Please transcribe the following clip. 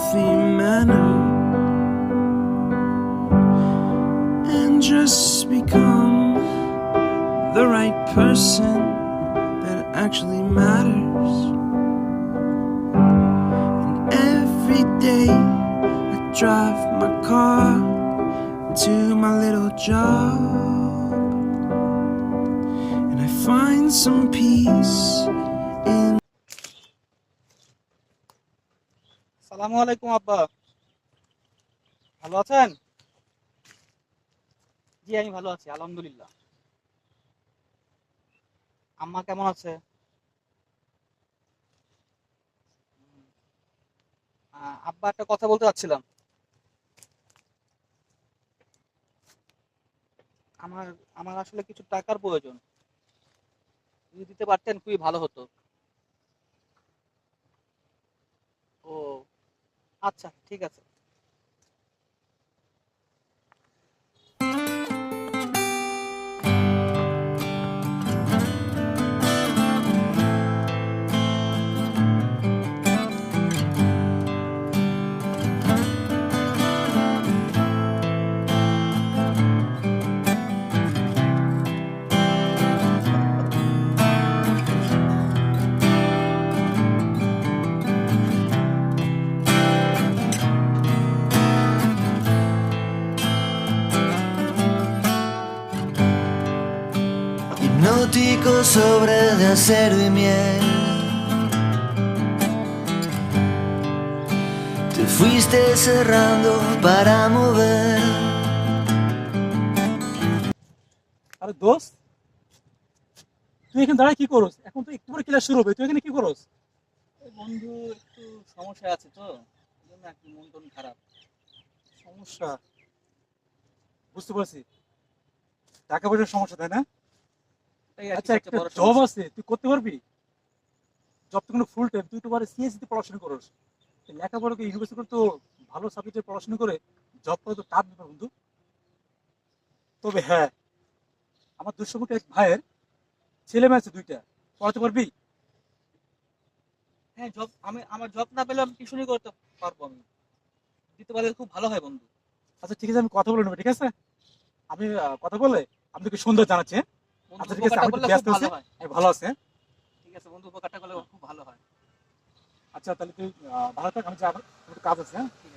healthy manner and just become the right person that actually matters. And every day I drive my car to my little job, and I find some peace in. সালামু আলাইকুম আব্বা, ভালো আছেন? জি আমি ভালো আছি আলহামদুলিল্লাহ। আম্মা কেমন আছে? আব্বা একটা কথা বলতে চাচ্ছিলাম। আমার আমার আসলে কিছু টাকার প্রয়োজন, যদি দিতে পারতেন খুবই ভালো হতো। ও আচ্ছা, ঠিক আছে। Hipnótico sobre de acero y miel. Te fuiste cerrando para mover. আরে দোস্ত, তুই এখানে দাঁড়ায় কি করস? এখন তো একটু পরে ক্লাস শুরু হবে, তুই এখানে কি করস? বন্ধু, একটু সমস্যা আছে তো, এই জন্য একটু মন টন খারাপ। সমস্যা? বুঝতে পারছি, টাকা পয়সার সমস্যা, তাই না? আচ্ছা, একটা জব আছে, তুই করতে পারবি? জব তো কোনো ফুল টাইম, তুই তো সিএসসি তে পড়াশোনা করস, লেখাপড়া করে ইউনিভার্সিটি করে তো ভালো সাবজেক্টে পড়াশোনা করে জব করে তো টাফ ব্যাপার বন্ধু। তবে হ্যাঁ, আমার দুঃসমুখে এক ভাইয়ের ছেলে মেয়ে আছে দুইটা, পড়াতে পারবি? হ্যাঁ, জব আমার জব না পেলে আমি টিউশনি করতে পারবো, আমি দিতে পারলে খুব ভালো হয় বন্ধু। আচ্ছা ঠিক আছে, আমি কথা বলে নেবো, ঠিক আছে? আমি কথা বলে আপনাকে সুন্দর জানাচ্ছি, হ্যাঁ? আচ্ছা ঠিক আছে, আমি একটু ব্যস্ত আছি, আমি ভালো আছি, হ্যাঁ? ঠিক আছে বন্ধু, উপকারটা করলে খুব ভালো হয়। আচ্ছা তাহলে তুই ভালো থাক, আমি যাবো, একটু কাজ আছে, হ্যাঁ? ঠিক আছে।